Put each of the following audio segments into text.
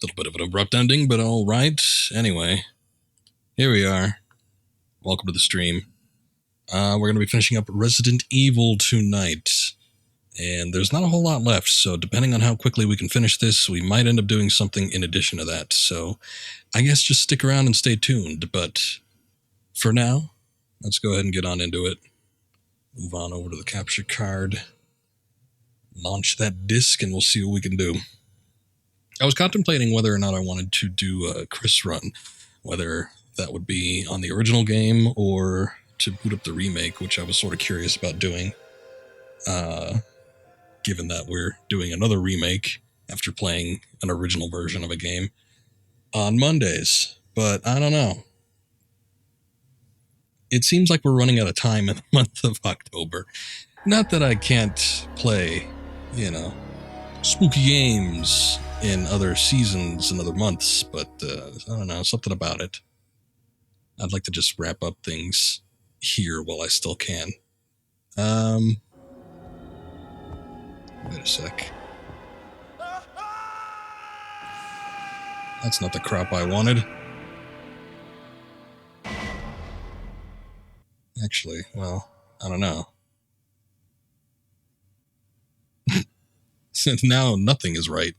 Little bit of an abrupt ending, but all right. Anyway, here we are. Welcome to the stream. We're going to be finishing up Resident Evil tonight. And there's not a whole lot left, so depending on how quickly we can finish this, we might end up doing something in addition to that. So I guess just stick around and stay tuned. But for now, let's go ahead and get on into it. Move on over to the capture card. Launch that disc, and we'll see what we can do. I was contemplating whether or not I wanted to do a Chris run, whether that would be on the original game or to boot up the remake, which I was sort of curious about doing, given that we're doing another remake after playing an original version of a game on Mondays. But I don't know. It seems like we're running out of time in the month of October. Not that I can't play, spooky games in other seasons and other months, but I don't know, something about it. I'd like to just wrap up things here while I still can. Wait a sec. That's not the crop I wanted. Actually, well, I don't know. Now nothing is right.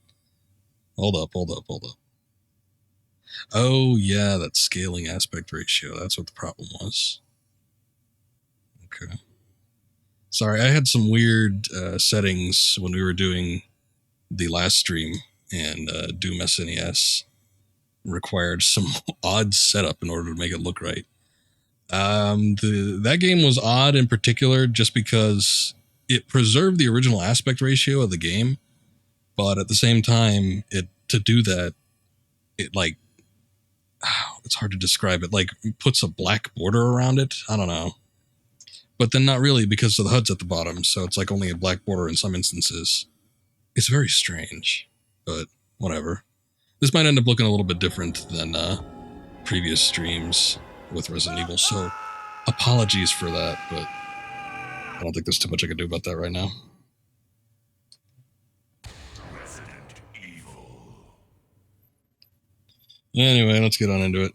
Hold up. Oh, yeah, that scaling aspect ratio. That's what the problem was. Okay. Sorry, I had some weird settings when we were doing the last stream, and Doom SNES required some odd setup in order to make it look right. That game was odd in particular just because it preserved the original aspect ratio of the game, but at the same time, to do that, it's hard to describe it, puts a black border around it. I don't know. But then not really, because of the HUD's at the bottom, so it's only a black border in some instances. It's very strange, but whatever. This might end up looking a little bit different than previous streams with Resident Evil, so apologies for that, but I don't think there's too much I can do about that right now. Resident Evil. Anyway, let's get on into it.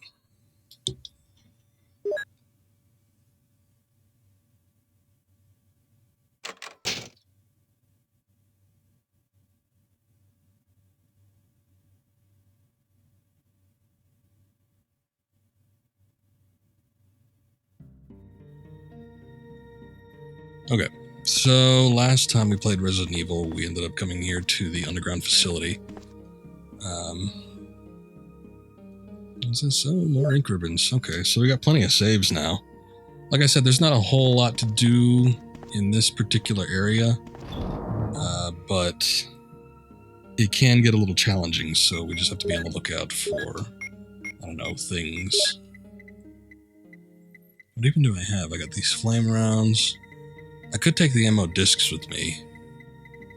Okay, so last time we played Resident Evil, we ended up coming here to the underground facility. Is this? Oh, more ink ribbons. Okay, so we got plenty of saves now. Like I said, there's not a whole lot to do in this particular area, but it can get a little challenging, so we just have to be on the lookout for, I don't know, things. What even do I have? I got these flame rounds. I could take the ammo discs with me,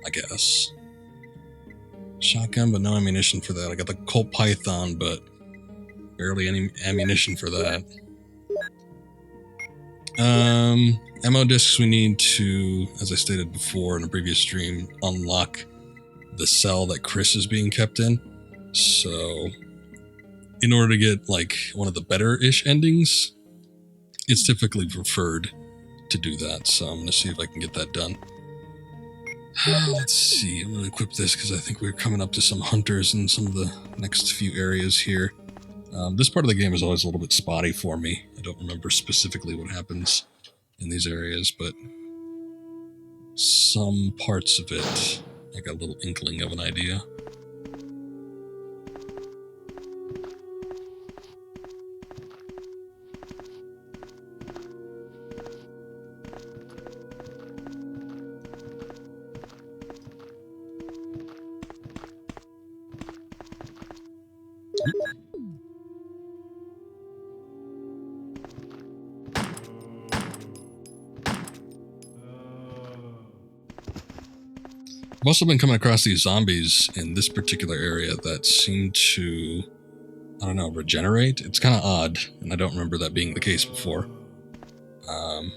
I guess. Shotgun, but no ammunition for that. I got the Colt Python, but barely any ammunition for that. Ammo discs, we need to, as I stated before in a previous stream, unlock the cell that Chris is being kept in. So, in order to get, one of the better-ish endings, it's typically preferred to do that, so I'm going to see if I can get that done. Let's see, I'm going to equip this because I think we're coming up to some hunters in some of the next few areas here. This part of the game is always a little bit spotty for me. I don't remember specifically what happens in these areas, but some parts of it, I got a little inkling of an idea. I've also been coming across these zombies in this particular area that seem to, I don't know, regenerate. It's kind of odd, and I don't remember that being the case before. I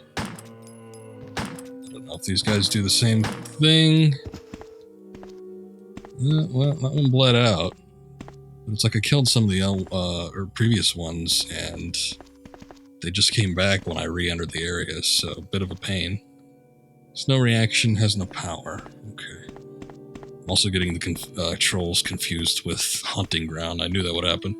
don't know if these guys do the same thing. Well, that one bled out. But it's like I killed some of the or previous ones, and they just came back when I re-entered the area, so a bit of a pain. Snow reaction has no power. Okay. I'm also getting the trolls confused with hunting ground. I knew that would happen.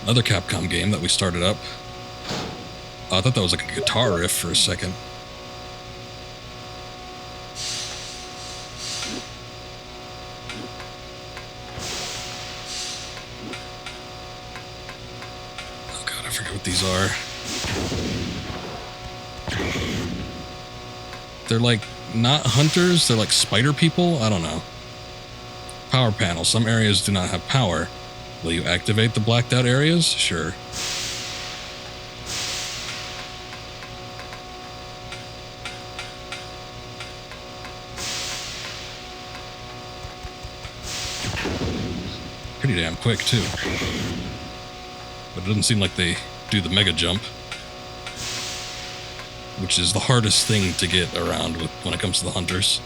Another Capcom game that we started up. I thought that was like a guitar riff for a second. Oh god, I forget what these are. They're like not hunters, they're like spider people? I don't know. Power panel. Some areas do not have power. Will you activate the blacked out areas? Sure. Pretty damn quick, too. But it doesn't seem like they do the mega jump, which is the hardest thing to get around with when it comes to the hunters.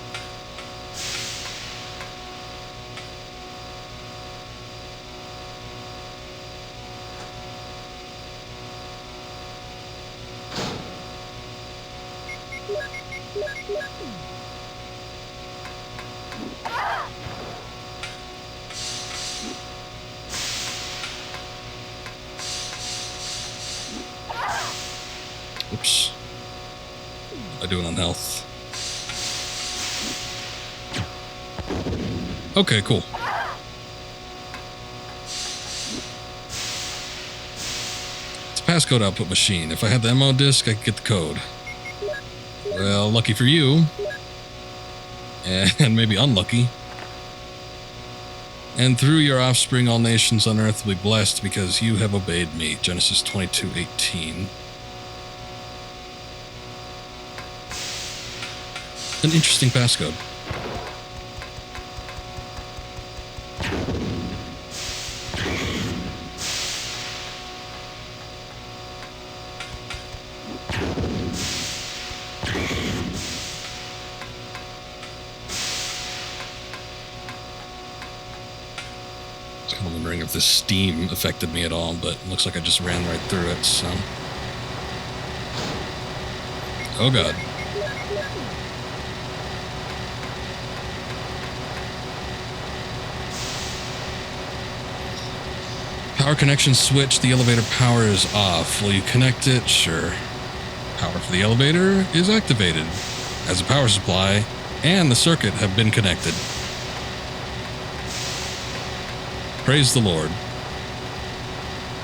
Oops. What am I doing on health? Okay, cool. It's a passcode output machine. If I had the MO disk, I could get the code. Well, lucky for you. And maybe unlucky. And through your offspring, all nations on earth will be blessed because you have obeyed me. Genesis 22:18. An interesting passcode. I was kind of wondering if this steam affected me at all, but it looks like I just ran right through it, so... Oh god. Power connection switch, the elevator power is off. Will you connect it? Sure. Power for the elevator is activated, as a power supply and the circuit have been connected. Praise the Lord.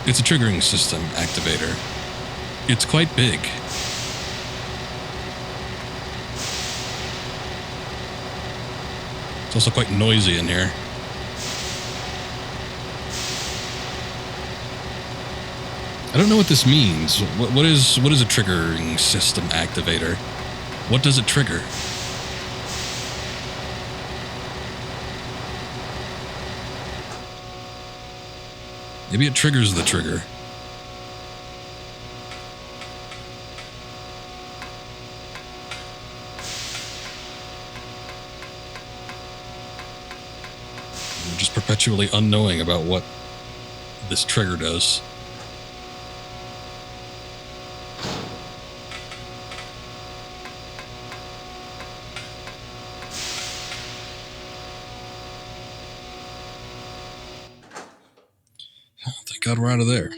It's a triggering system activator. It's quite big. It's also quite noisy in here. I don't know what this means. What is a triggering system activator? What does it trigger? Maybe it triggers the trigger. I'm just perpetually unknowing about what this trigger does. Thank God we're out of there.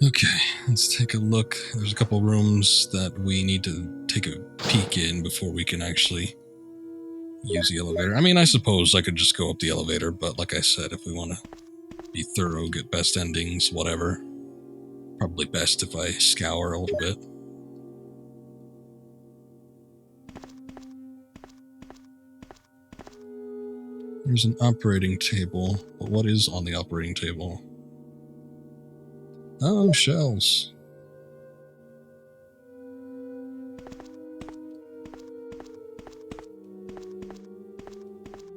Okay, let's take a look. There's a couple rooms that we need to take a peek in before we can actually use the elevator. I mean, I suppose I could just go up the elevator, but like I said, if we want to be thorough, get best endings, whatever, probably best if I scour a little bit. There's an operating table, but what is on the operating table? Oh, shells.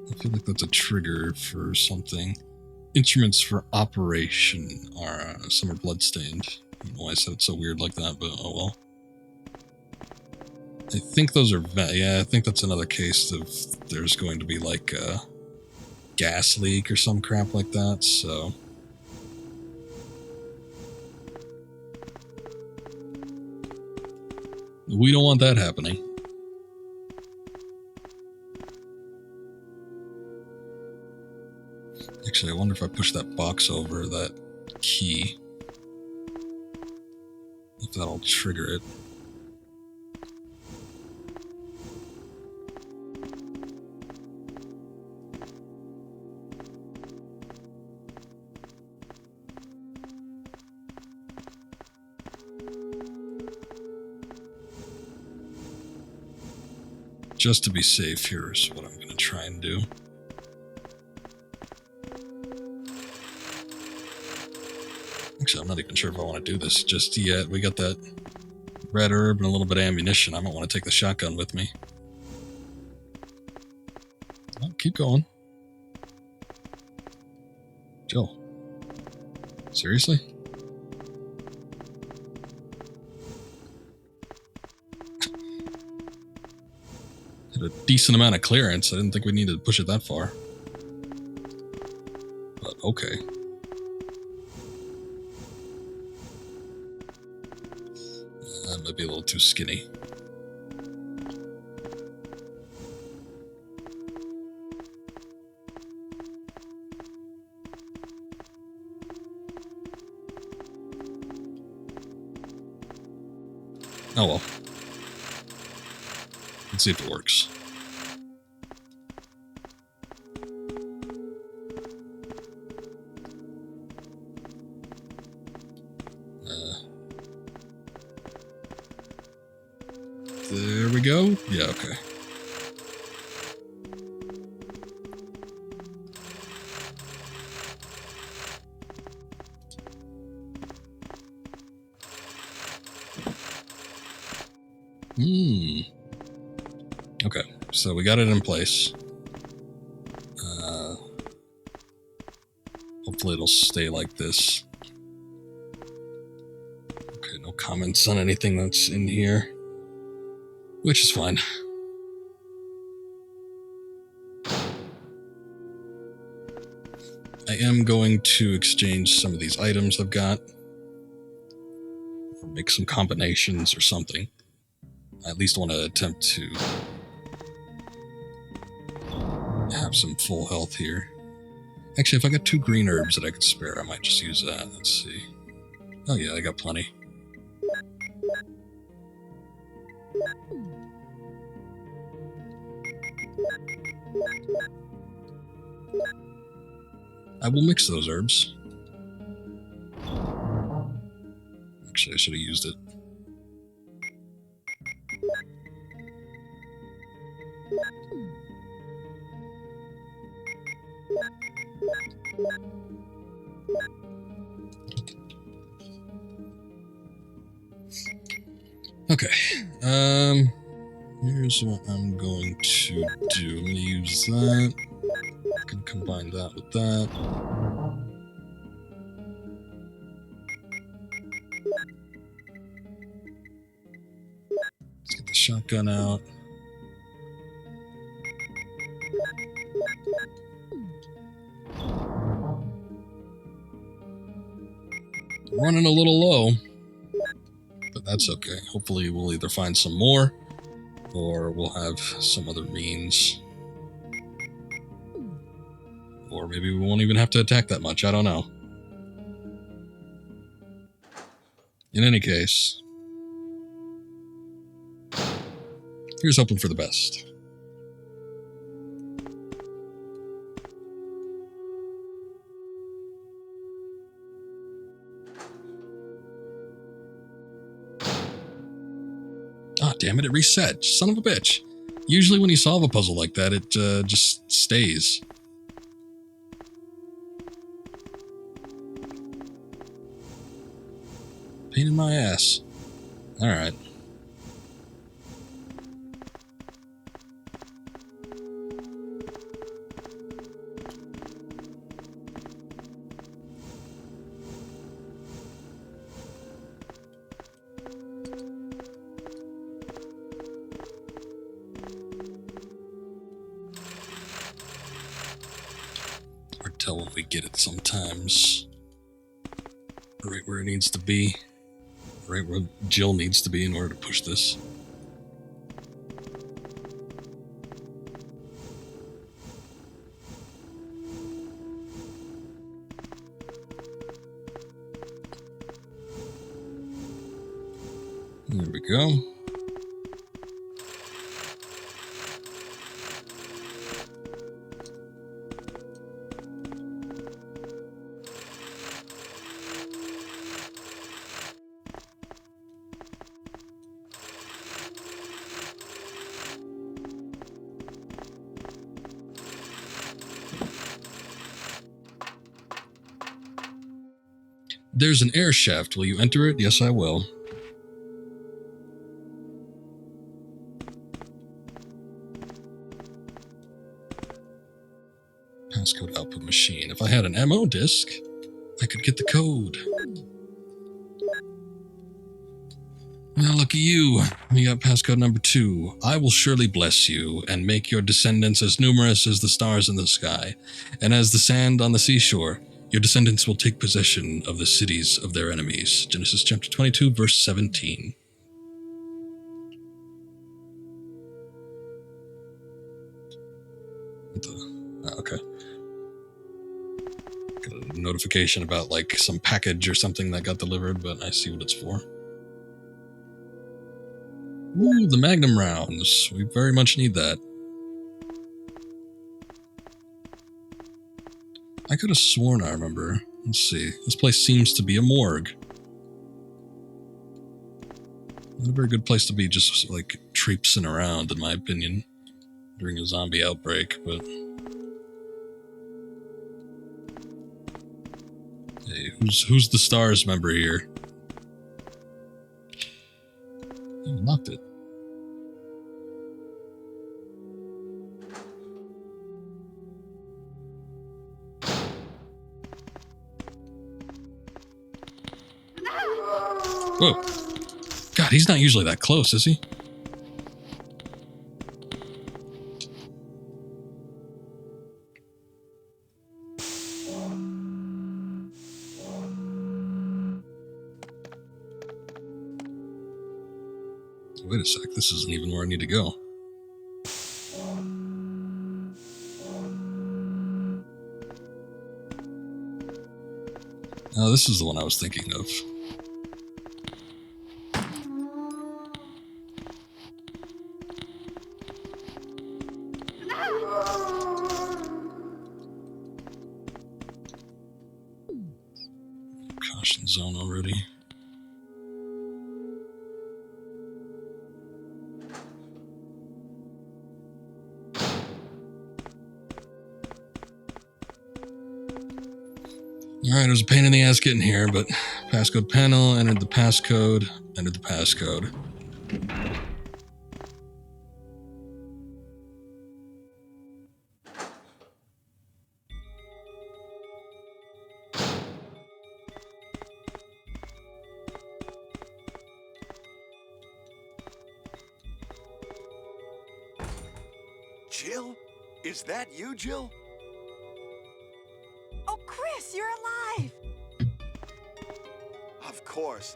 I feel like that's a trigger for something. instruments for operation are some are bloodstained. I don't know why I said it so weird like that, but oh well. I think those are yeah, I think that's another case of there's going to be like a gas leak or some crap like that, so we don't want that happening. Actually, I wonder if I push that box over that key, if that'll trigger it. Just to be safe, here's what I'm going to try and do. Actually, I'm not even sure if I want to do this just yet. We got that red herb and a little bit of ammunition. I might want to take the shotgun with me. Oh, keep going. Jill. Seriously? Had a decent amount of clearance. I didn't think we needed to push it that far. But okay. That might be a little too skinny. Oh well. Let's see if it works. There we go. Yeah, okay. Okay, so we got it in place. Hopefully it'll stay like this. Okay, no comments on anything that's in here, which is fine. I am going to exchange some of these items I've got, or make some combinations or something. I at least want to attempt to have some full health here. Actually, if I got 2 green herbs that I could spare, I might just use that. Let's see. Oh yeah, I got plenty. I will mix those herbs. Actually, I should have used it. Okay. Here's what I'm going to do. I'm going to use that. I can combine that with that. Let's get the shotgun out. Running a little low, but that's okay. Hopefully we'll either find some more or we'll have some other means. Or maybe we won't even have to attack that much. I don't know. In any case, here's hoping for the best. Ah, damn it, it reset. Son of a bitch. Usually when you solve a puzzle like that, it just stays. Pain in my ass. Alright. tell when we get it sometimes. Right where it needs to be. Right where Jill needs to be in order to push this. There we go. There's an air shaft. Will you enter it? Yes, I will. Passcode output machine. If I had an MO disk, I could get the code. Well, look at you. We got passcode number 2. I will surely bless you and make your descendants as numerous as the stars in the sky, and as the sand on the seashore. Your descendants will take possession of the cities of their enemies. Genesis chapter 22, verse 17. Okay. Got a notification about, like, some package or something that got delivered, but I see what it's for. Ooh, the Magnum rounds. We very much need that. I could have sworn I remember. Let's see. This place seems to be a morgue. Not a very good place to be just, like, traipsing around, in my opinion, during a zombie outbreak, but... Hey, who's the STARS member here? Oh, locked it. Whoa. God, he's not usually that close, is he? Wait a sec, this isn't even where I need to go. Oh, this is the one I was thinking of. Caution zone already. Alright, it was a pain in the ass getting here, but passcode panel, entered the passcode, entered the passcode. Jill? Is that you, Jill? Oh, Chris, you're alive! Of course.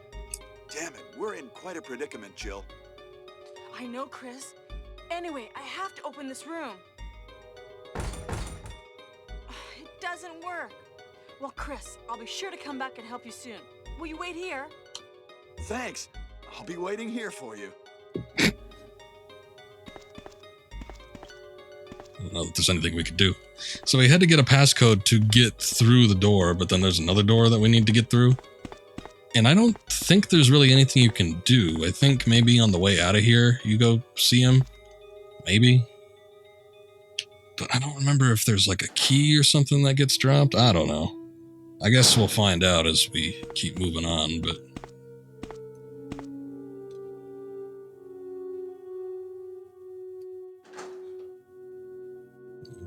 Damn it, we're in quite a predicament, Jill. I know, Chris. Anyway, I have to open this room. It doesn't work. Well, Chris, I'll be sure to come back and help you soon. Will you wait here? Thanks. I'll be waiting here for you. I don't know if there's anything we could do. So we had to get a passcode to get through the door, but then there's another door that we need to get through. And I don't think there's really anything you can do. I think maybe on the way out of here, you go see him. Maybe. But I don't remember if there's like a key or something that gets dropped. I don't know. I guess we'll find out as we keep moving on, but...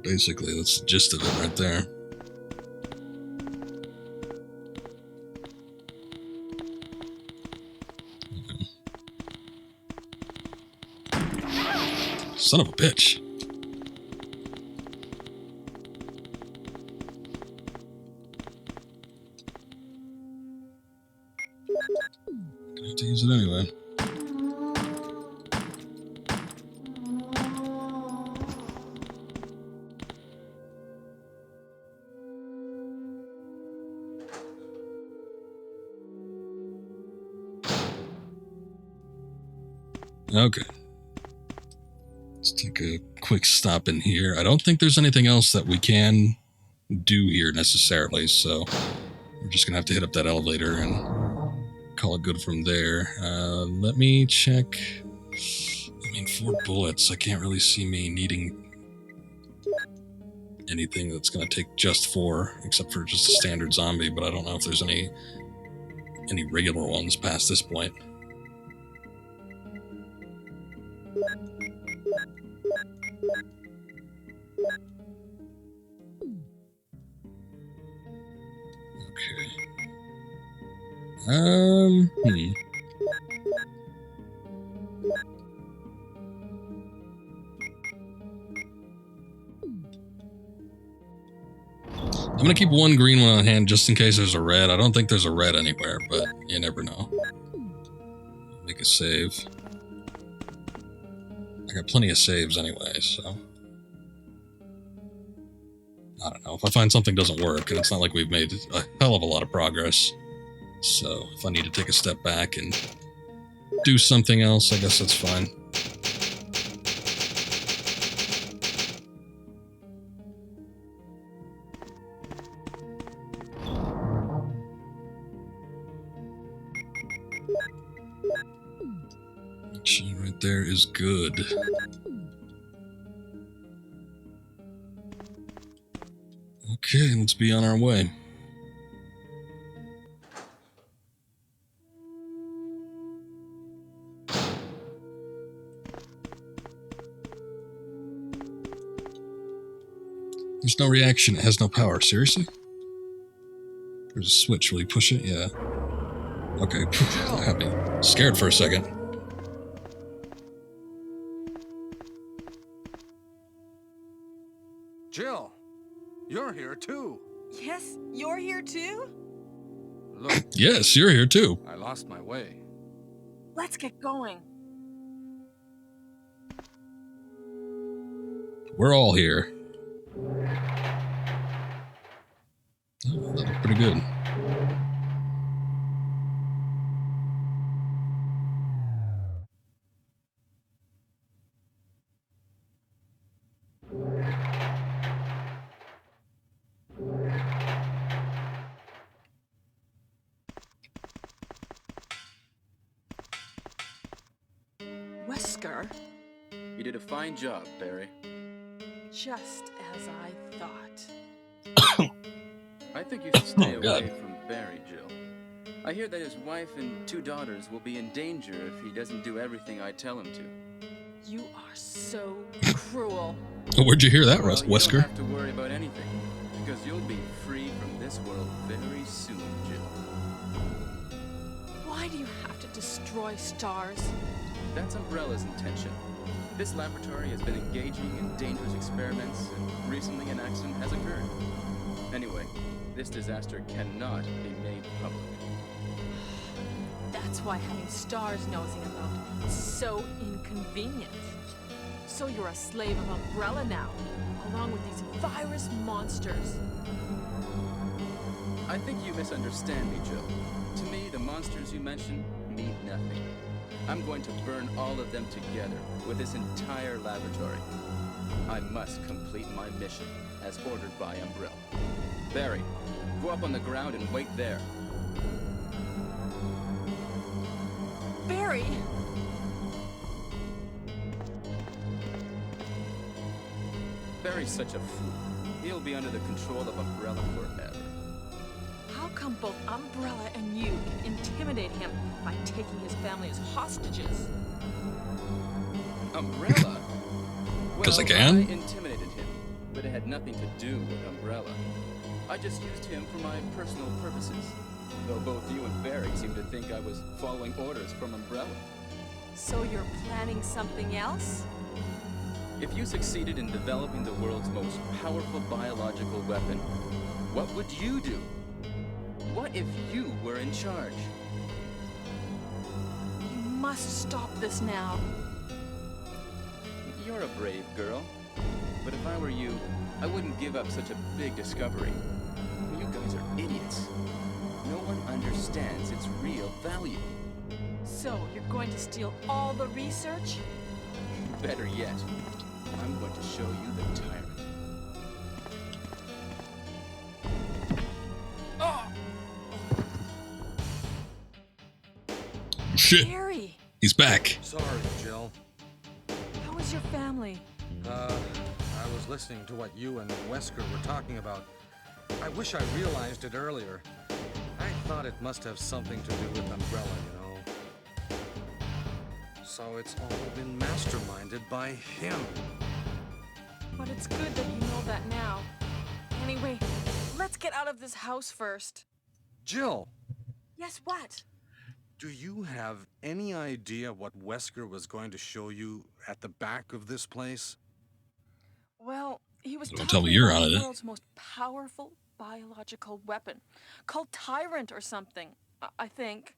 Basically, that's the gist of it right there. Son of a bitch. use it anyway. Okay. Let's take a quick stop in here. I don't think there's anything else that we can do here necessarily, so we're just gonna have to hit up that elevator and call it good from there. Let me check. I mean, 4 bullets. I can't really see me needing anything that's gonna take just 4, except for just a standard zombie, but I don't know if there's any regular ones past this point. Okay. I'm gonna keep 1 green one on hand just in case there's a red. I don't think there's a red anywhere, but you never know. Make a save. I got plenty of saves anyway, so... I don't know. If I find something doesn't work, and it's not like we've made a hell of a lot of progress, so if I need to take a step back and do something else, I guess that's fine. Actually, right there is good. Okay, let's be on our way. There's no reaction, it has no power. Seriously? There's a switch, will you push it? Yeah. Okay, that had me scared for a second. Jill, you're here too. Yes, you're here too? Look, Yes, you're here too. I lost my way. Let's get going. We're all here. Oh, that looked pretty good. Wesker, You did a fine job, Barry. just as I thought. I think you should stay Oh, God. away from Barry, Jill. I hear that his wife and 2 daughters will be in danger if he doesn't do everything I tell him to. You are so cruel. Where'd you hear that, Well, you don't Wesker? have to worry about anything, because you'll be free from this world very soon, Jill. Why do you have to destroy stars? That's Umbrella's intention. This laboratory has been engaging in dangerous experiments, and recently an accident has occurred. Anyway, this disaster cannot be made public. That's why having stars nosing about is so inconvenient. So you're a slave of Umbrella now, along with these virus monsters. I think you misunderstand me, Jill. To me, the monsters you mention mean nothing. I'm going to burn all of them together with this entire laboratory. I must complete my mission, as ordered by Umbrella. Barry, go up on the ground and wait there. Barry! Barry's such a fool. He'll be under the control of Umbrella forever. How come both Umbrella and you can intimidate him by taking his family as hostages? Umbrella? 'Cause I Well, can? I intimidated him, but it had nothing to do with Umbrella. I just used him for my personal purposes, though both you and Barry seem to think I was following orders from Umbrella. So you're planning something else? If you succeeded in developing the world's most powerful biological weapon, what would you do? What if you were in charge? must stop this now. You're a brave girl. But if I were you, I wouldn't give up such a big discovery. You guys are idiots. No one understands its real value. So, you're going to steal all the research? Better yet, I'm going to show you the tyrant. Shit, Harry, he's back. Sorry, Jill. how is your family? I was listening to what you and Wesker were talking about. I wish I realized it earlier. I thought it must have something to do with Umbrella, you know. So it's all been masterminded by him. But it's good that you know that now. Anyway, let's get out of this house first. Jill, Yes, what? do you have any idea what Wesker was going to show you at the back of this place? Well, he was Don't tell me talking you're about on the it. world's most powerful biological weapon, called Tyrant or something, I think.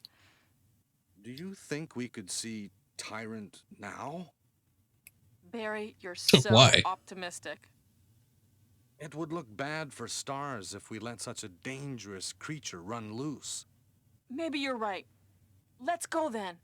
Do you think we could see Tyrant now? Barry, you're so Why? optimistic. It would look bad for Stars if we let such a dangerous creature run loose. Maybe you're right. Let's go then.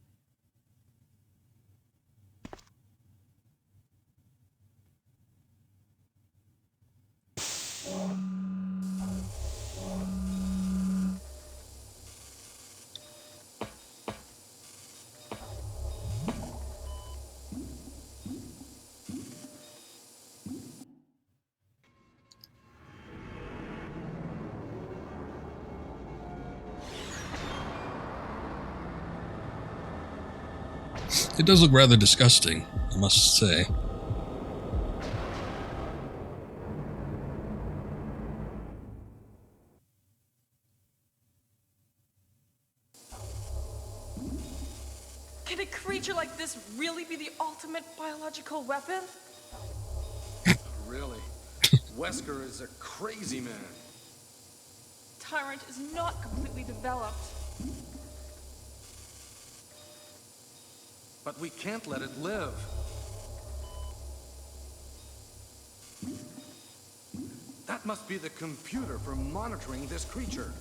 It does look rather disgusting, I must say. Can a creature like this really be the ultimate biological weapon? Really? Wesker is a crazy man. Tyrant is not completely developed. But we can't let it live. That must be the computer for monitoring this creature.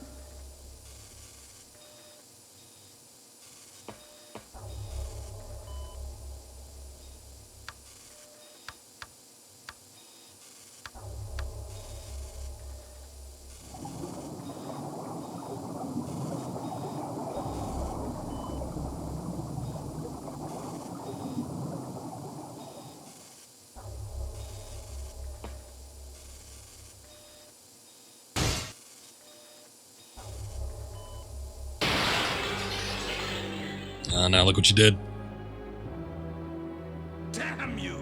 Now look what you did. Damn you!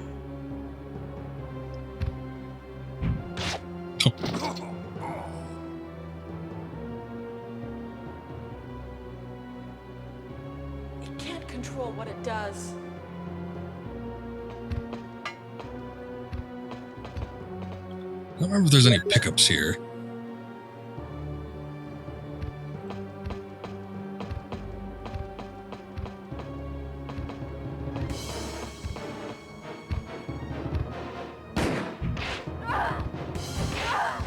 It can't control what it does. I don't remember if there's any pickups here.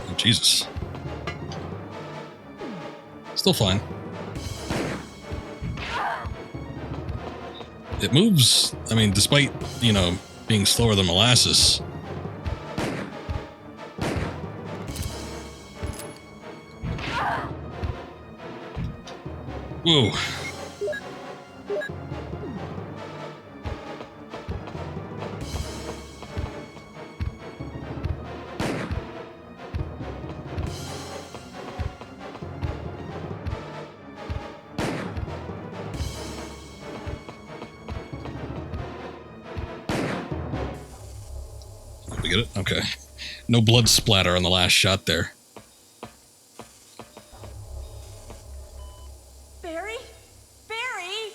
Oh, Jesus. Still fine. It moves, I mean, despite, you know, being slower than molasses. Whoa. Did we get it? Okay. No blood splatter on the last shot there. Barry? Barry?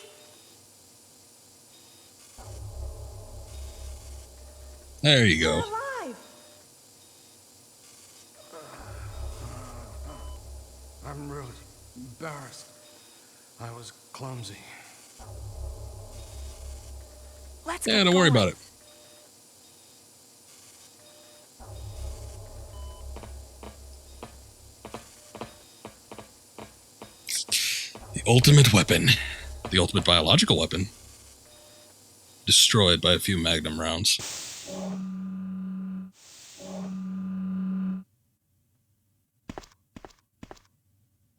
There you You're go. alive! I'm really embarrassed. I was clumsy. Let's Yeah, get don't worry going. about it. The ultimate weapon. The ultimate biological weapon. Destroyed by a few magnum rounds.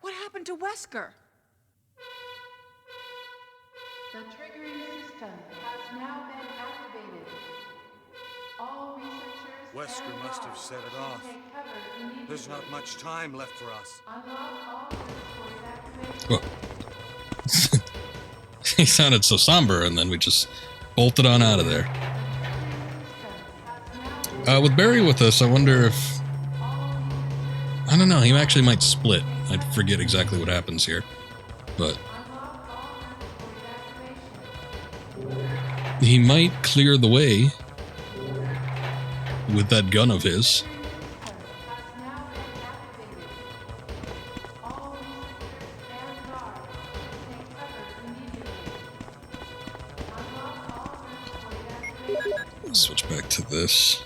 What happened to Wesker? The triggering system has now been activated. All researchers Wesker and must have guards set it should off. take cover immediately. There's not much time left for us. Unlock all doors for evacuation. Whoa. He sounded so somber, and then we just bolted on out of there. With Barry with us, I wonder if... I don't know, he actually might split. I forget exactly what happens here. But... he might clear the way with that gun of his. Switch back to this.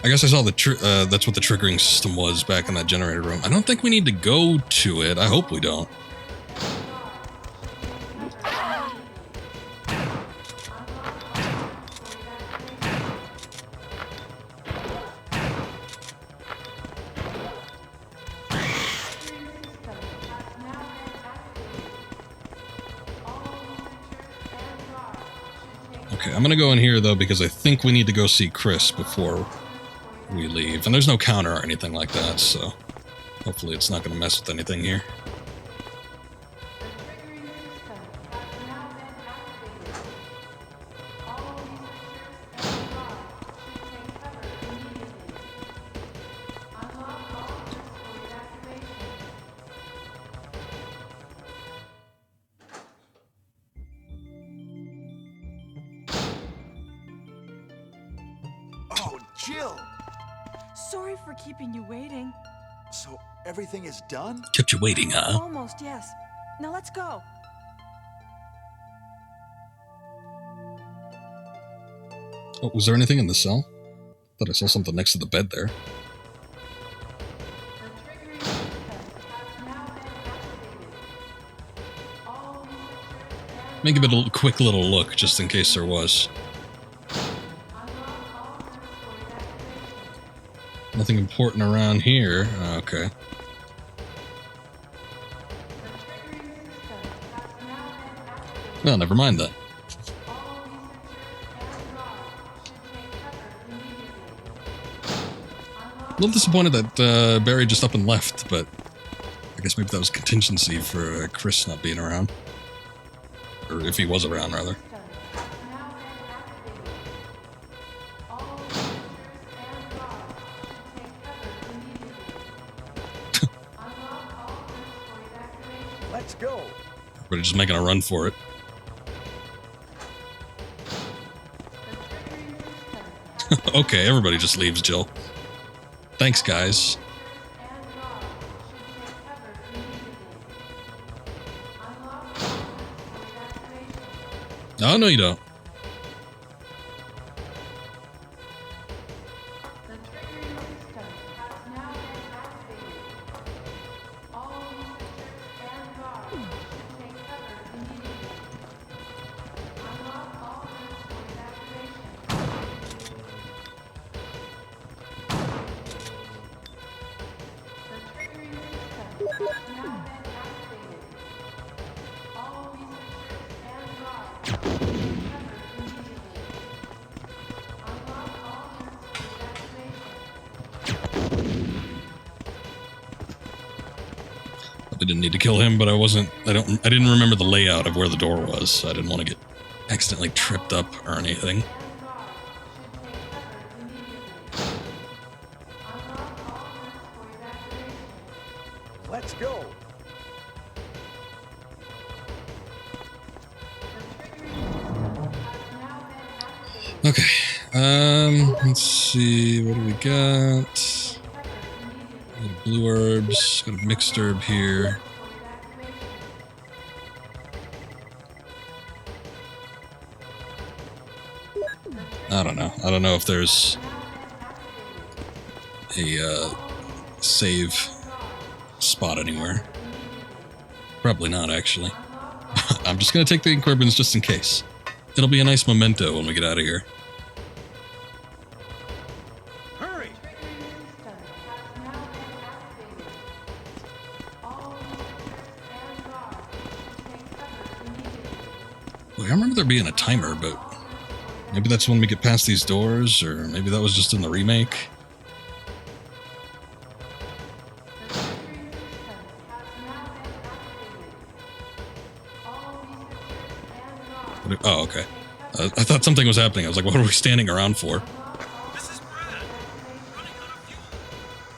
I guess I saw that's what the triggering system was back in that generator room. I don't think we need to go to it. I hope we don't. Okay, I'm gonna go in here though because I think we need to go see Chris before we leave. And there's no counter or anything like that, so hopefully it's not gonna mess with anything here. Oh, Jill! Sorry for keeping you waiting. So everything is done? Kept you waiting, huh? Almost, yes. Now let's go. Oh, was there anything in the cell? Thought I saw something next to the bed there. Let me give it a quick little look, just in case there was. Nothing important around here. Okay. Well, never mind that. A little disappointed that Barry just up and left, but I guess maybe that was contingency for Chris not being around. Or if he was around, rather. Let's go! Everybody just making a run for it. Okay, everybody just leaves, Jill. Thanks, guys. Oh, no, you don't. I didn't need to kill him, but I didn't remember the layout of where the door was, so I didn't want to get accidentally tripped up or anything. Let's go! Okay, let's see, what do we got? Got blue herbs, got a mixed herb here. I don't know. I don't know if there's a save spot anywhere. Probably not, actually. I'm just gonna take the equipments just in case. It'll be a nice memento when we get out of here. Hurry! System has now been activated. All researchers and guards should take cover immediately. Well, I remember there being a timer, but maybe that's when we get past these doors, or maybe that was just in the remake. The triggering system has now been activated. All researchers and guards Oh, okay. I thought something was happening. I was like, what are we standing around for? This is Brad. Running out of fuel.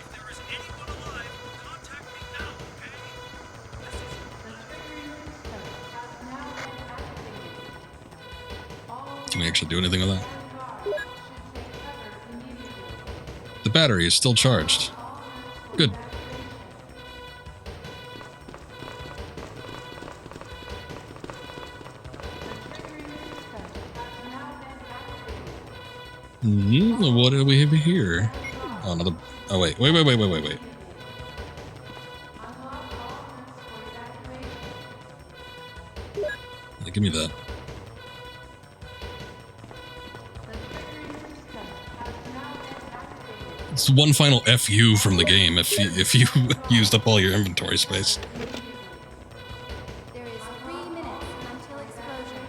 If there is anyone alive, contact me now, okay? This is The triggering system has now been activated. All Can we actually do anything with that? and guards should take cover immediately. The battery is still charged. Good. What do we have here? Oh, another. Oh, wait. Wait. Yeah, give me that. It's one final FU from the game if you used up all your inventory space. There is 3 minutes until explosion.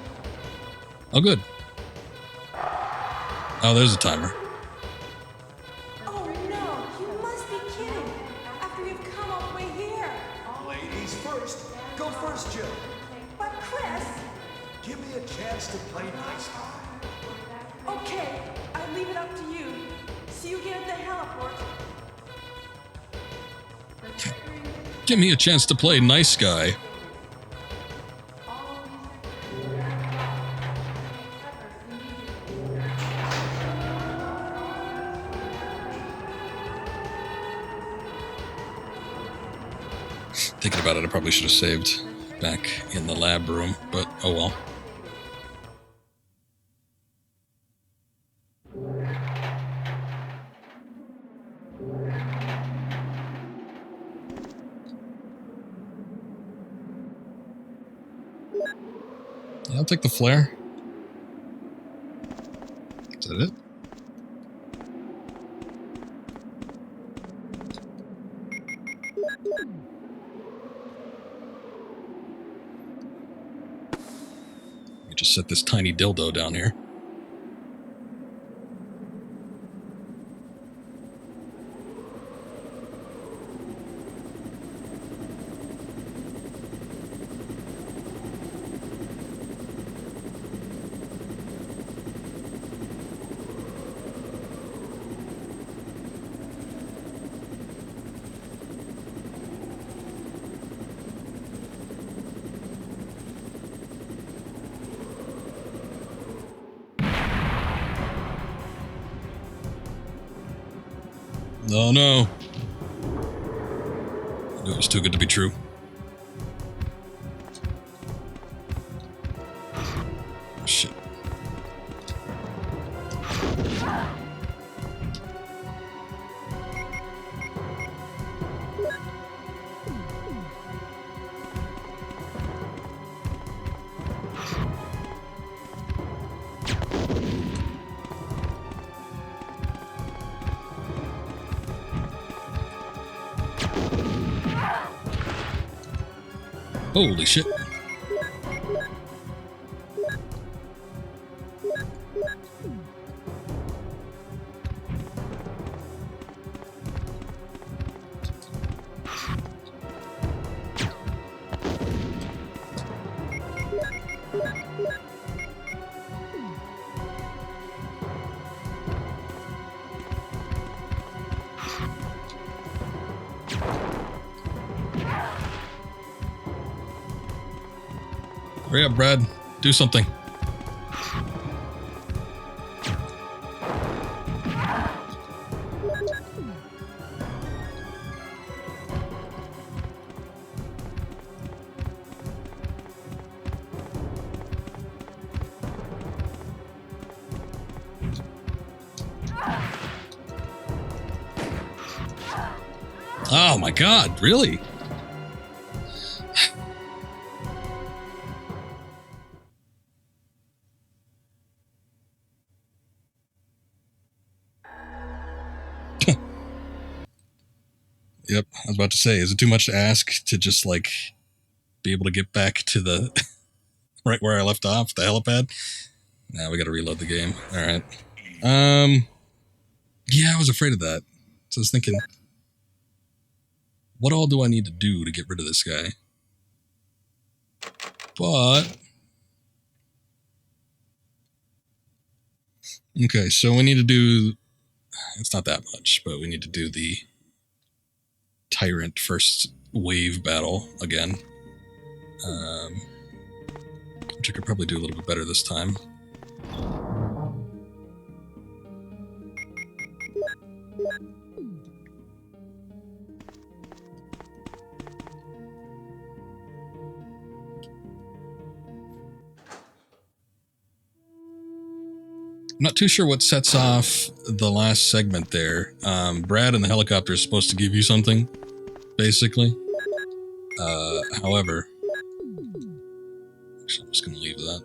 Oh, good. Oh, there's a timer. Oh no, you must be kidding. After you've come all the way here. Ladies first. Go first, Jill. But Chris, Give me a chance to play nice guy. okay, I leave it up to you. See you again at the heliport. Give me a chance to play nice guy. Thinking about it, I probably should have saved back in the lab room, but oh well. Yeah, I'll take the flare. Is that it? Let me just set this tiny dildo down here. Oh no. I knew it was too good to be true. Shit. Holy shit. Hurry up, Brad. Do something. Oh my god, really? Yep, I was about to say, is it too much to ask to just, like, be able to get back to the right where I left off, the helipad? Now we gotta reload the game. Alright. Yeah, I was afraid of that. So I was thinking, what all do I need to do to get rid of this guy? But... okay, so we need to do... it's not that much, but we need to do the Tyrant first wave battle again. Which I could probably do a little bit better this time. I'm not too sure what sets off the last segment there. Brad in the helicopter is supposed to give you something, basically. However, actually, I'm just going to leave that.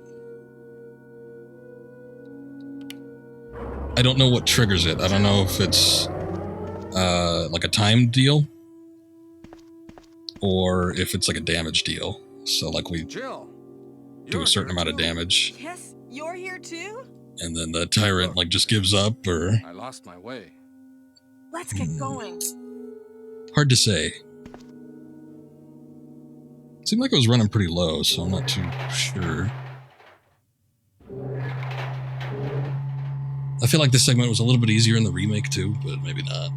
I don't know what triggers it. I don't know if it's like a time deal or if it's like a damage deal. So like we Jill, do a certain amount of damage. Yes, you're here too? And then the Tyrant like just gives up, or I lost my way. Let's get going. hard to say. Seemed like it was running pretty low, so I'm not too sure. I feel like this segment was a little bit easier in the remake too, but maybe not.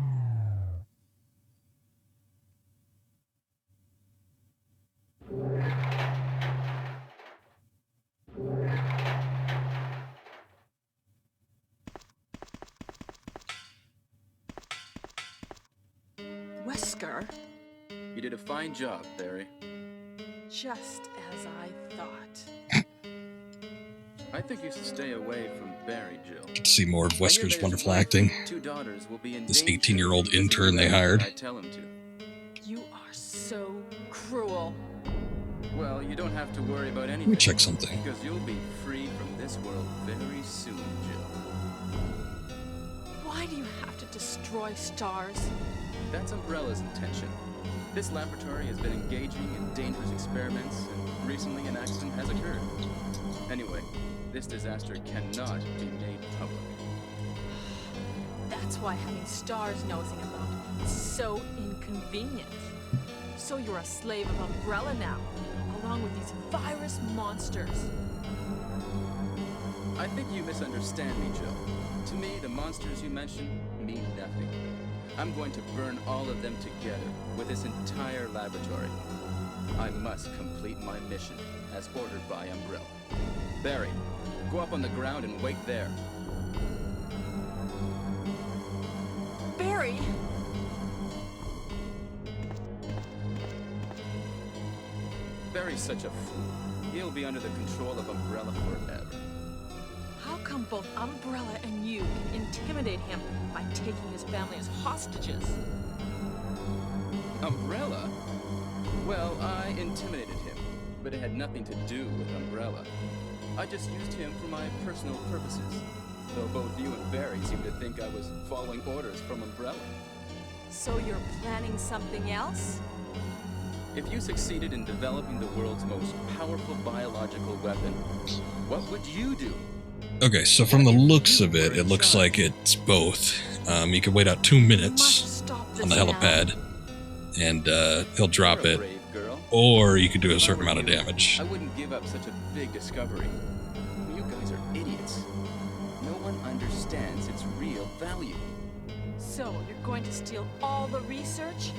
Wesker, You did a fine job, Barry. just as I thought. I think you should stay away from Barry, Jill. Get to see more of I hear Wesker's that his wonderful wife acting. and 2 daughters will be in This danger 18-year-old if he doesn't intern do they everything hired. I tell him to. You are so cruel. Well, you don't have to worry about anything. Let me check something. Because you'll be free from this world very soon, Jill. Why do you have to destroy stars? That's Umbrella's intention. This laboratory has been engaging in dangerous experiments, and recently an accident has occurred. Anyway, this disaster cannot be made public. That's why having stars nosing about is so inconvenient. So you're a slave of Umbrella now, along with these virus monsters. I think you misunderstand me, Jill. To me, the monsters you mentioned mean nothing. I'm going to burn all of them together with this entire laboratory. I must complete my mission, as ordered by Umbrella. Barry, go up on the ground and wait there. Barry! Barry's such a fool. He'll be under the control of Umbrella forever. How come both Umbrella and you can intimidate him by taking his family as hostages? Umbrella? Well, I intimidated him, but it had nothing to do with Umbrella. I just used him for my personal purposes, though both you and Barry seem to think I was following orders from Umbrella. So you're planning something else? If you succeeded in developing the world's most powerful biological weapon, what would you do? Okay, so from the looks of it, it looks like it's both. You can wait out 2 You minutes must stop this on the now. helipad, and he'll drop You're a it, brave girl. or you could do a If I certain were amount of you, damage. I wouldn't give up such a big discovery. You guys are idiots. No one understands its real value. So you're going to steal all the research?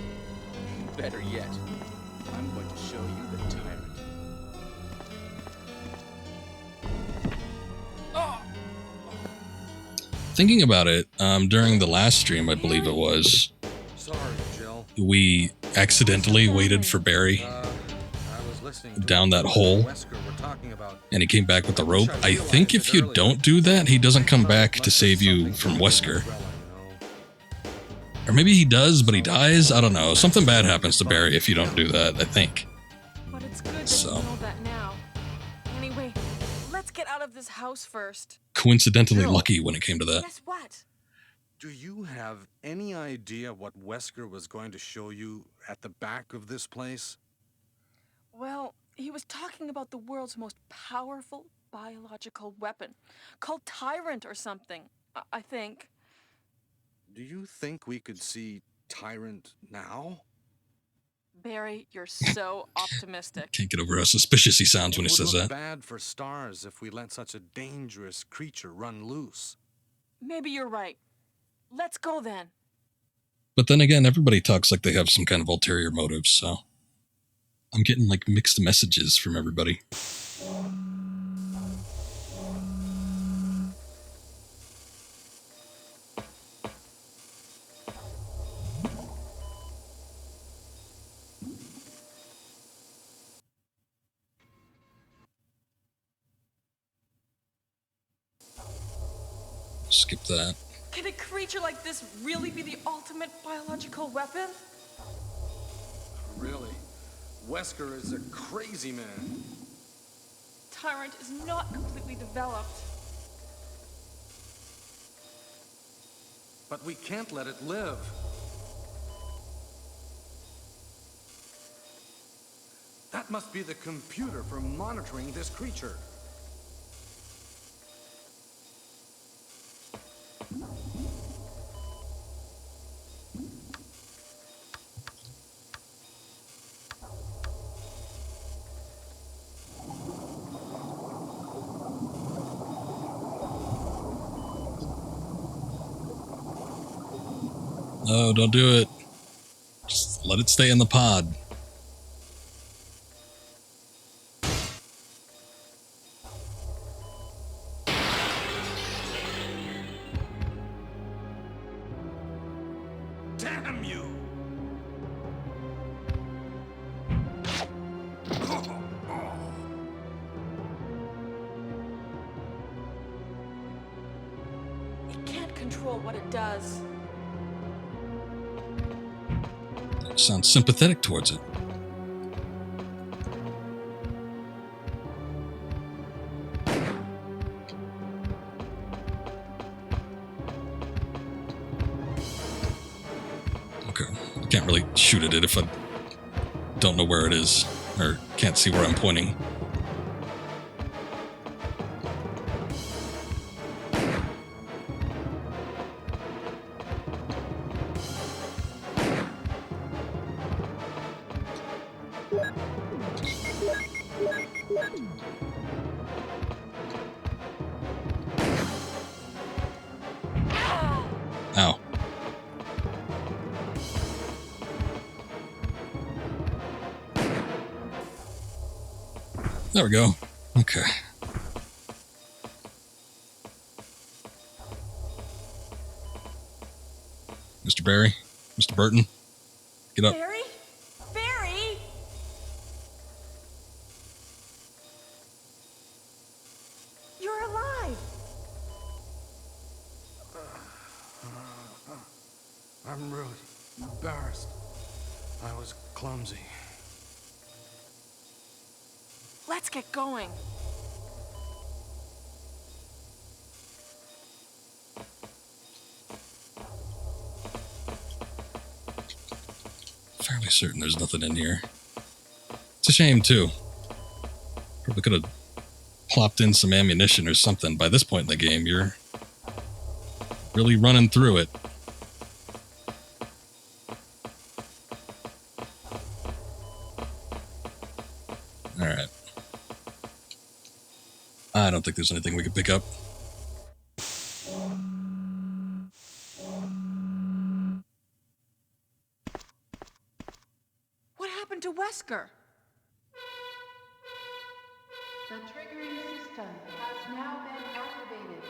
Better yet, I'm going to show you the tyrant. Thinking about it, during the last stream, I believe it was, Sorry, Jill. we accidentally waited for Barry, I was listening to Down what that you hole. and Wesker were talking about. and he came back with the rope. I think if you don't do that, he doesn't come back to save you from Wesker. Or maybe he does, but he dies? I don't know. Something bad happens to Barry if you don't do that, I think. But it's good that So. you know that now. Anyway, let's get out of this house first. Coincidentally Bill. lucky when it came to that. Guess what? Do you have any idea what Wesker was going to show you at the back of this place? Well, he was talking about the world's most powerful biological weapon, called Tyrant or something, I think. Do you think we could see Tyrant now? Barry, you're so optimistic. Can't get over how suspicious he sounds when he It would says look that. bad for Stars if we let such a dangerous creature run loose. Maybe you're right. Let's go then. But then again, everybody talks like they have some kind of ulterior motives, so I'm getting like mixed messages from everybody. Skip that. Can a creature like this really be the ultimate biological weapon? Really? Wesker is a crazy man. Tyrant is not completely developed. But we can't let it live. That must be the computer for monitoring this creature. No, don't do it. Just let it stay in the pod. Damn you! It can't control what it does. Sounds sympathetic towards it. Okay, I can't really shoot at it if I don't know where it is, or can't see where I'm pointing. Ow. There we go. Okay. Mr. Barry? Mr. Burton? Get up. Barry? Barry? You're alive! I'm really embarrassed. I was clumsy. Let's get going. Fairly certain there's nothing in here. It's a shame, too. Probably could have plopped in some ammunition or something. By this point in the game, you're really running through it. Alright. I don't think there's anything we can pick up. What happened to Wesker? The triggering system has now been activated.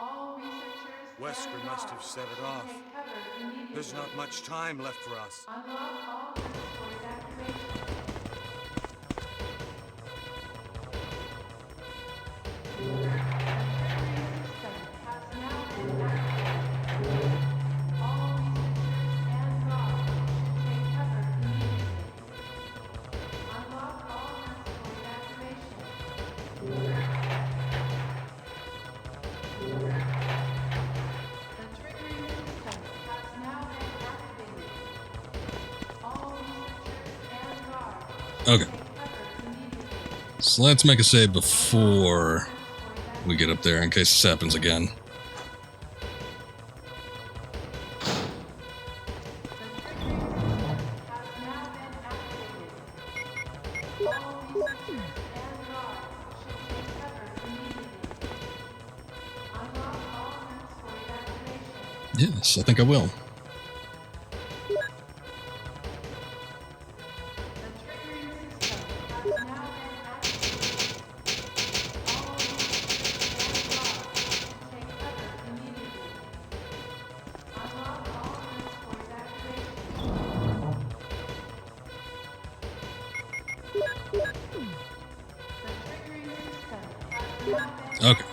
All researchers Wesker must have set it off. take cover immediately. There's not much time left for us. Unlock all for evacuation. The triggering system has now been activated. All Okay. So let's make a save before we get up there in case this happens again. Yes, I think I will. Okay.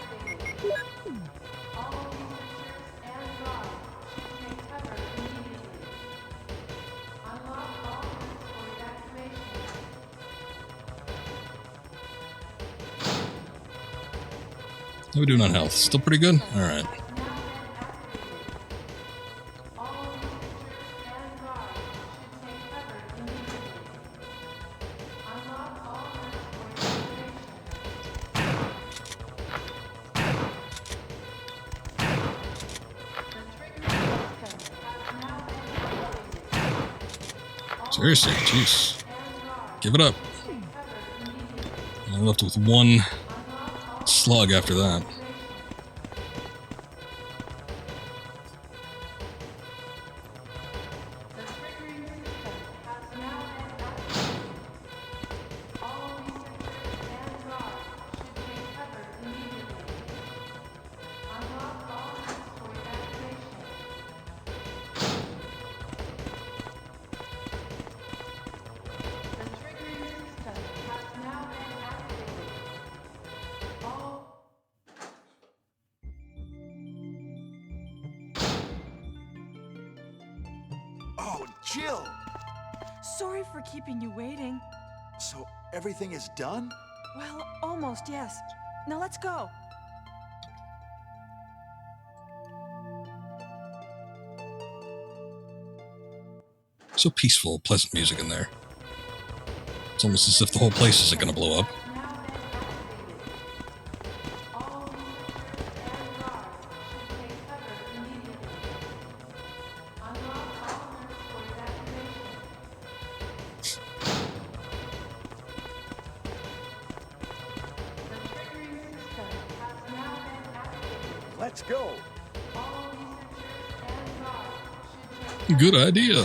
How are we doing on health? Still pretty good? Alright. Seriously, jeez. Give it up. I'm left with one slug after that. Oh, Jill! Sorry for keeping you waiting. So everything is done? Well, almost, yes. Now let's go. So peaceful, pleasant music in there. It's almost as if the whole place isn't going to blow up. Let's go! Good idea.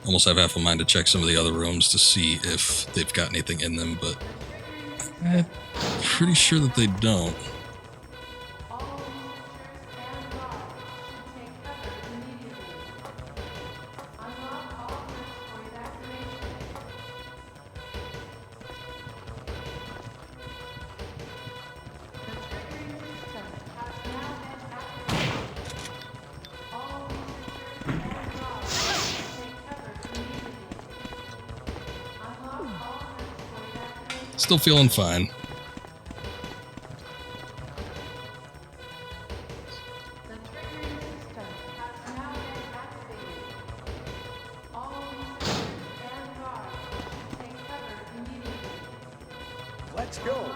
Almost have half a mind to check some of the other rooms to see if they've got anything in them, but I'm pretty sure that they don't. Still feeling fine. Let's go!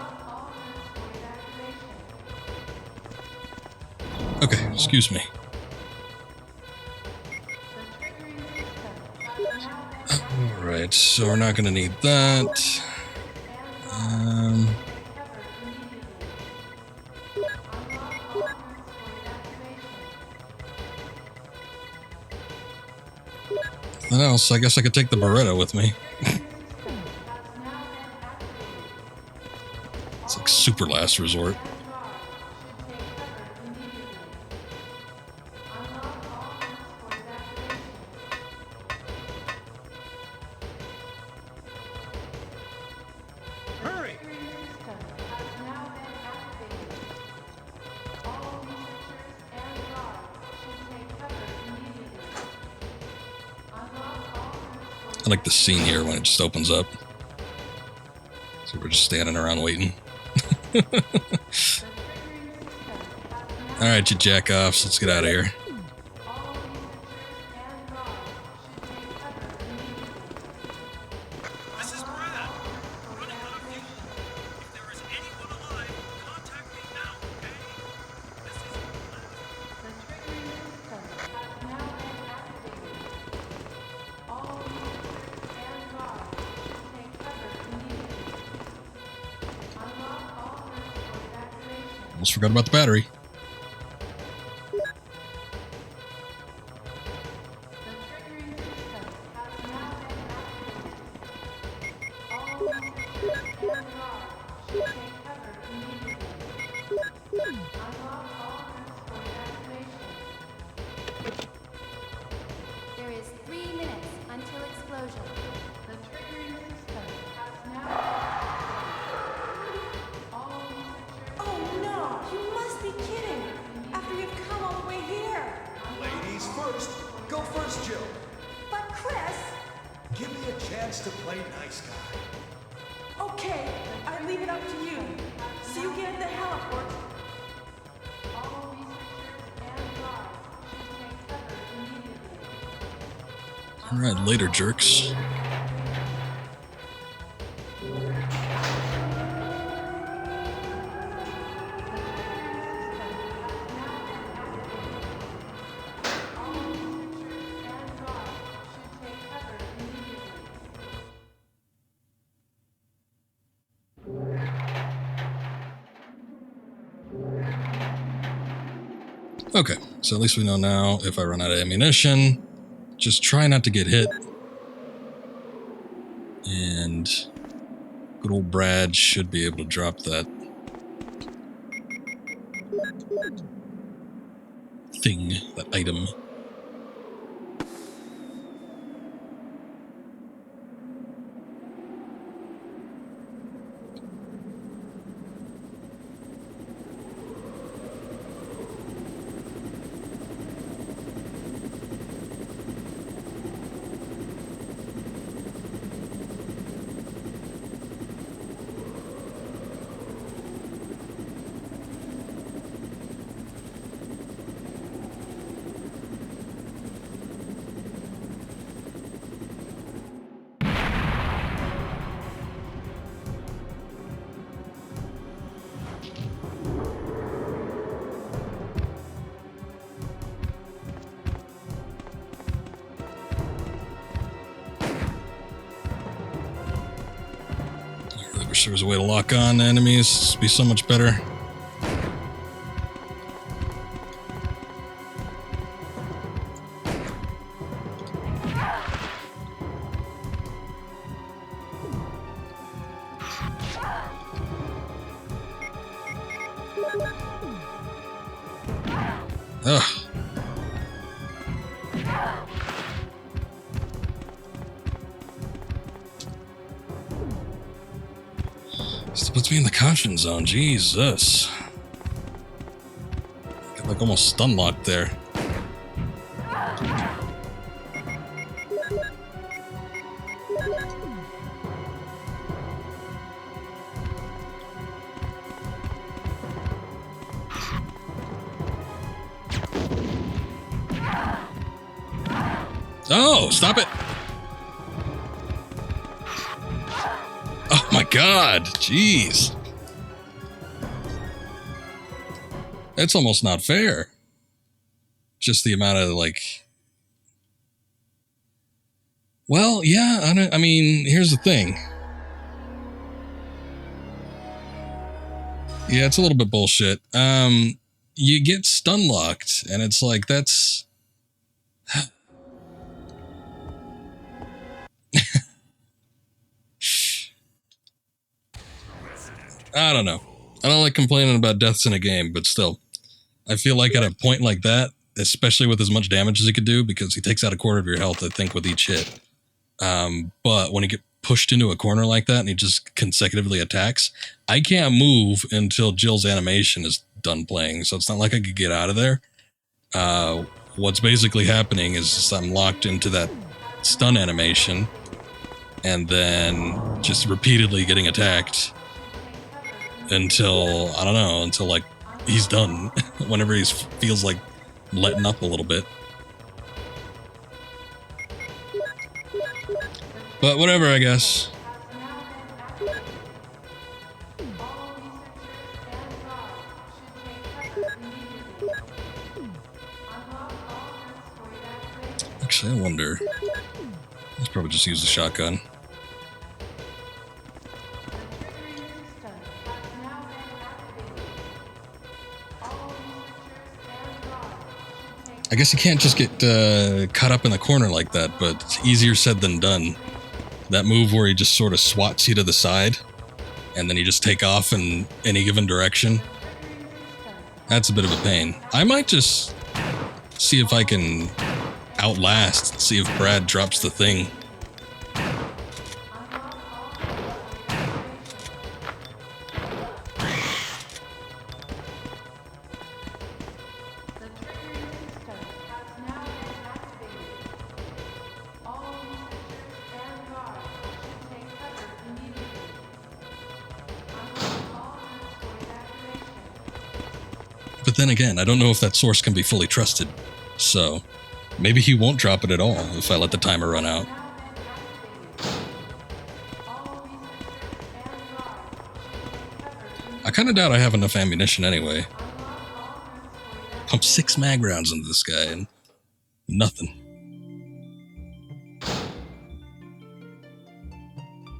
Okay, excuse me. Alright, so we're not going to need that. What else? I guess I could take the Beretta with me. It's like super last resort. Hurry! I like the scene here when it just opens up. So we're just standing around waiting. Alright, you jack-offs, let's get out of here. Almost forgot about the battery. There is 3 minutes until explosion. The triggering system has now activated. All researchers. Oh no! You must be kidding! After you've come all the way here! Ladies first. Go first, Jill. But Chris! Give me a chance to play nice guy. Okay, I leave it up to you. See you again at the heliport. All researchers and guards should take cover immediately. Alright, later, jerks. Okay, so at least we know now if I run out of ammunition, just try not to get hit. And good old Brad should be able to drop that thing, that item. I wish there was a way to lock on enemies. It'd be so much better. Ugh. Still puts me in the caution zone. Jesus. Got like almost stun locked there. Oh, stop it. Oh my god, jeez. That's almost not fair. Just the amount of, like... Well, yeah, I mean, here's the thing. Yeah, it's a little bit bullshit. You get stun locked, and it's like, that's... I don't know. I don't like complaining about deaths in a game, but still. I feel like at a point like that, especially with as much damage as he could do, because he takes out a quarter of your health, I think, with each hit. But when you get pushed into a corner like that and he just consecutively attacks, I can't move until Jill's animation is done playing, so it's not like I could get out of there. What's basically happening is I'm locked into that stun animation and then just repeatedly getting attacked until, I don't know, until like he's done. Whenever he feels like letting up a little bit. But whatever, I guess. Actually, I wonder. Let's probably just use the shotgun. I guess you can't just get caught up in the corner like that, but it's easier said than done. That move where he just sort of swats you to the side, and then you just take off in any given direction. That's a bit of a pain. I might just see if I can outlast, see if Brad drops the thing. But then again, I don't know if that source can be fully trusted. So, maybe he won't drop it at all if I let the timer run out. I kind of doubt I have enough ammunition anyway. Pump 6 mag rounds into this guy and nothing.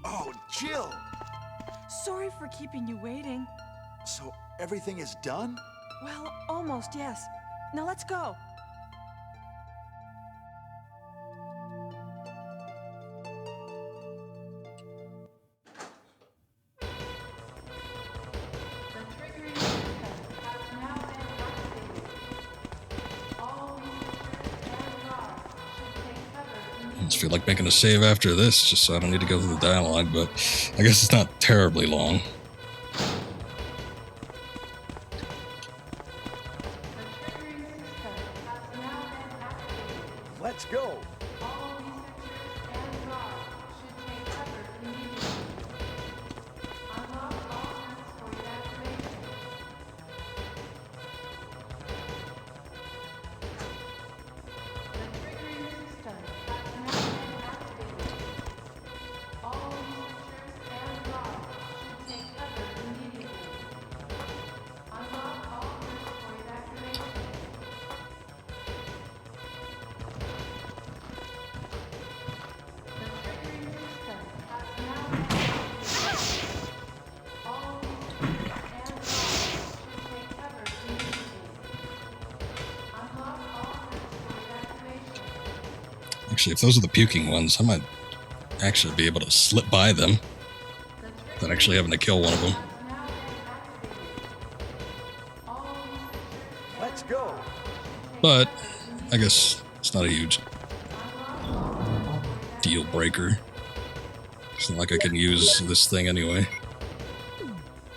Oh, Jill! Sorry for keeping you waiting. So everything is done? Well, almost, yes. Now let's go. I just feel like making a save after this, just so I don't need to go through the dialogue, but I guess it's not terribly long. Let's go! Actually, if those are the puking ones, I might actually be able to slip by them without actually having to kill one of them. Let's go! But I guess it's not a huge deal breaker. It's not like I can use this thing anyway.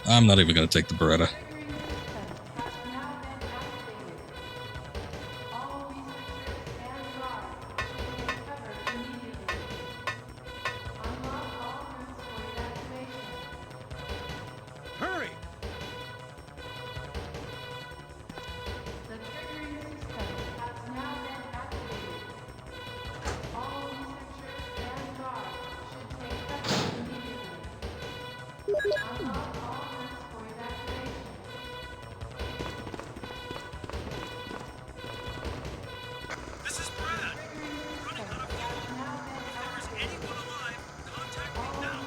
I'm not even going to take the Beretta. Hurry! This is Brad. Running out of fuel. If there is anyone alive, contact me now,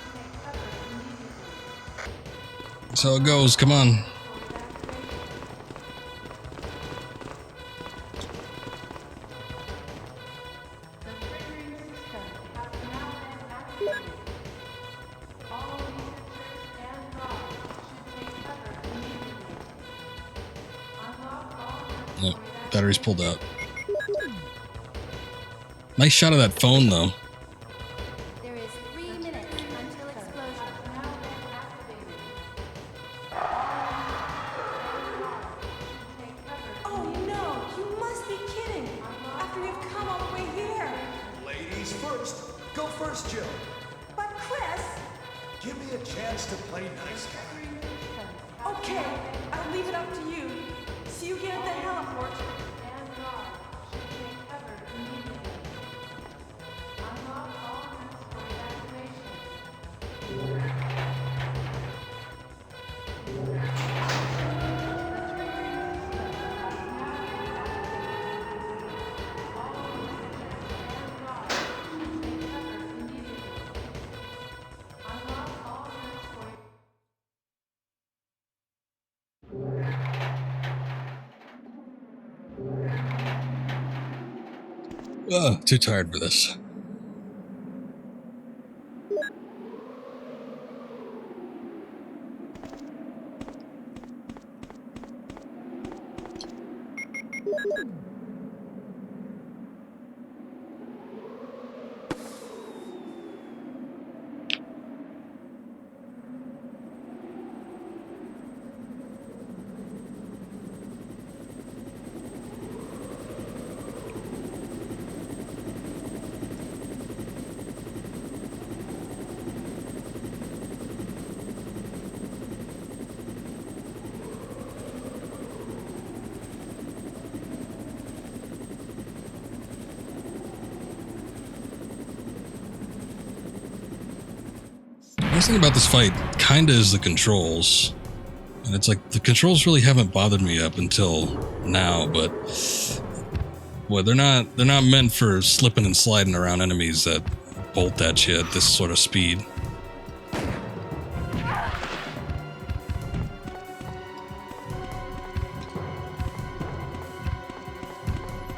okay? So it goes, come on. Nope, battery's pulled out. Nice shot of that phone, though. There is 3 minutes until explosion. Oh no, you must be kidding! After we've come all the way here! Ladies first. Go first, Jill. But Chris! Give me a chance to play nice guy. Okay, I'll leave it up to you. See you again at the heliport. Ugh, too tired for this. The thing about this fight kinda is the controls. And it's like, the controls really haven't bothered me up until now, but boy, they're not meant for slipping and sliding around enemies that bolt at you at this sort of speed.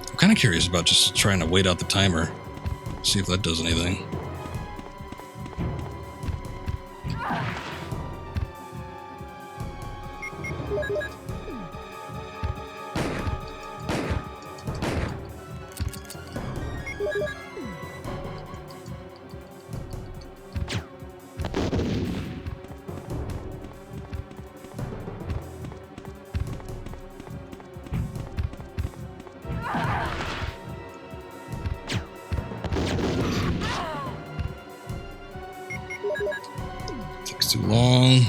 I'm kind of curious about just trying to wait out the timer, see if that does anything. Takes too long.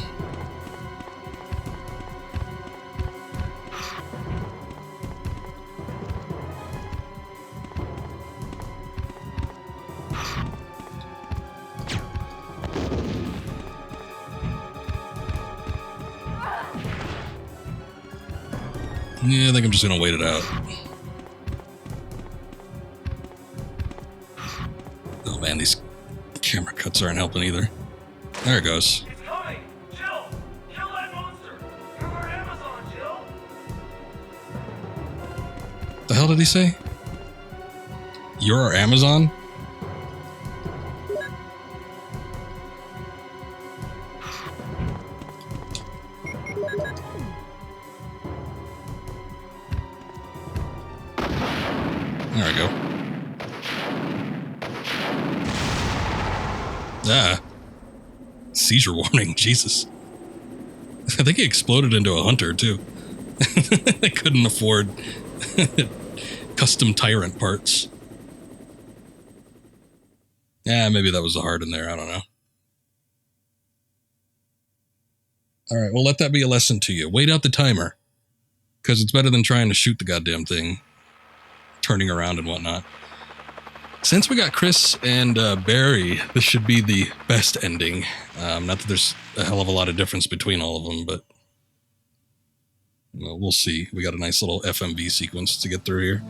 Yeah, I think I'm just gonna wait it out. Oh man, these camera cuts aren't helping either. There it goes. It's coming! Jill! Kill that monster! You're our Amazon, Jill! The hell did he say? You're our Amazon? There we go. Ah. Seizure warning, Jesus. I think he exploded into a hunter, too. They couldn't afford custom tyrant parts. Yeah, maybe that was a heart in there, I don't know. Alright, well let that be a lesson to you. Wait out the timer. Because it's better than trying to shoot the goddamn thing. Turning around and whatnot. Since we got Chris and Barry, this should be the best ending. Not that there's a hell of a lot of difference between all of them, but well, we'll see. We got a nice little FMV sequence to get through here.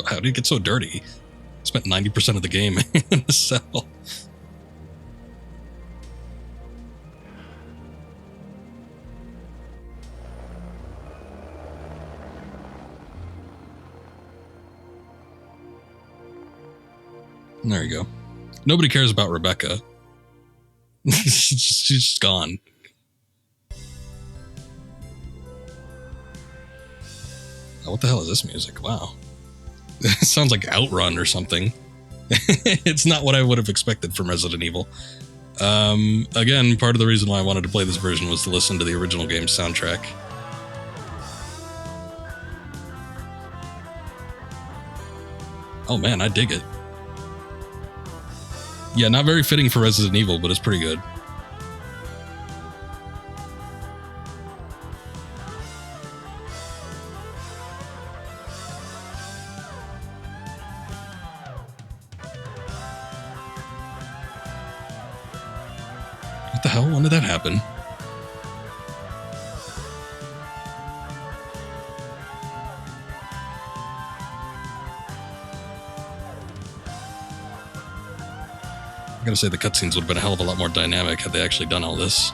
How did it get so dirty? Spent 90% of the game in the cell. There you go. Nobody cares about Rebecca. She's just gone. Oh, what the hell is this music? Wow. It sounds like Outrun or something. It's not what I would have expected from Resident Evil. Again, part of the reason why I wanted to play this version was to listen to the original game's soundtrack. Oh man, I dig it. Yeah, not very fitting for Resident Evil, but it's pretty good. What the hell? When did that happen? I gotta say, the cutscenes would have been a hell of a lot more dynamic had they actually done all this.